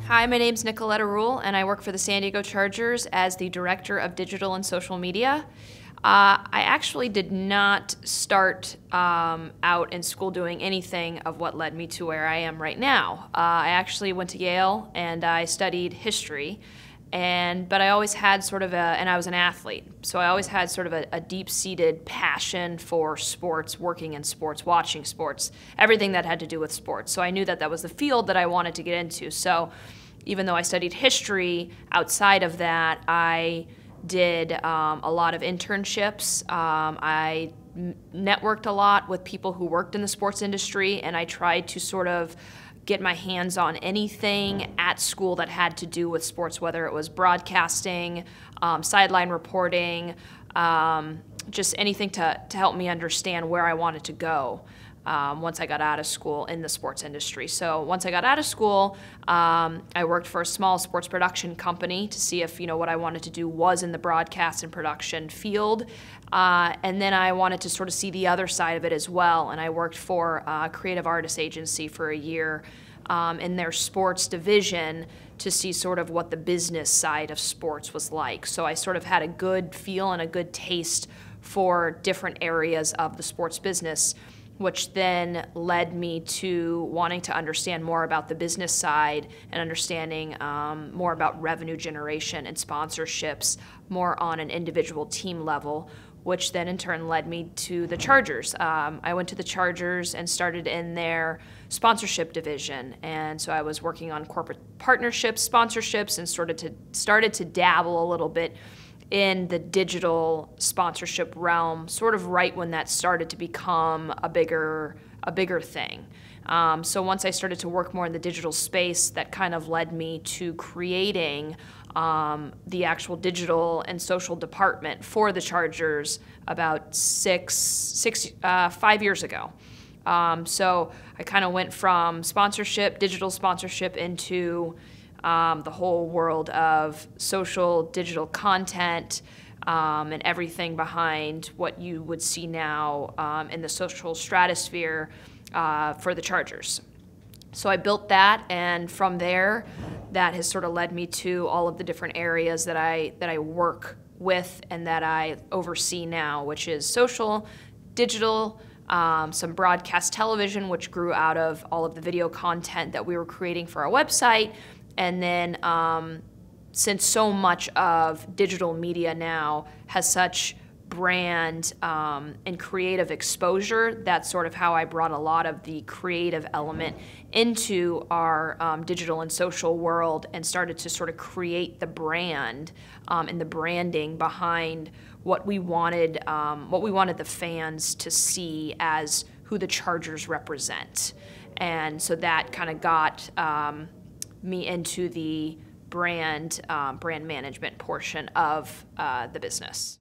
Hi, my name's Nicoletta Ruhl, and I work for the San Diego Chargers as the Director of Digital and Social Media. I actually did not start out in school doing anything of what led me to where I am right now. I actually went to Yale and I studied history, but I always had and I was an athlete, so I always had sort of a deep-seated passion for sports, working in sports, watching sports, everything that had to do with sports. So I knew that that was the field that I wanted to get into. So even though I studied history, outside of that, I did a lot of internships. I networked a lot with people who worked in the sports industry, and I tried to sort of get my hands on anything at school that had to do with sports, whether it was broadcasting, sideline reporting, just anything to help me understand where I wanted to go once I got out of school in the sports industry. So once I got out of school, I worked for a small sports production company to see if what I wanted to do was in the broadcast and production field. And then I wanted to sort of see the other side of it as well. And I worked for a creative artist agency for a year in their sports division to see sort of what the business side of sports was like. So I sort of had a good feel and a good taste for different areas of the sports business, which then led me to wanting to understand more about the business side and understanding more about revenue generation and sponsorships, more on an individual team level, which then in turn led me to the Chargers. I went to the Chargers and started in their sponsorship division, and so I was working on corporate partnerships, sponsorships, and started to dabble a little bit in the digital sponsorship realm, sort of right when that started to become a bigger thing. So once I started to work more in the digital space, that kind of led me to creating the actual digital and social department for the Chargers about 5 years ago. So I kind of went from sponsorship, digital sponsorship, into the whole world of social digital content and everything behind what you would see now in the social stratosphere for the Chargers. So I built that, and from there, that has sort of led me to all of the different areas that I work with and that I oversee now, which is social, digital, some broadcast television, which grew out of all of the video content that we were creating for our website. And then since so much of digital media now has such brand and creative exposure, that's sort of how I brought a lot of the creative element into our digital and social world and started to sort of create the brand and the branding behind what we wanted the fans to see as who the Chargers represent. And so that kind of got me into the brand management portion of the business.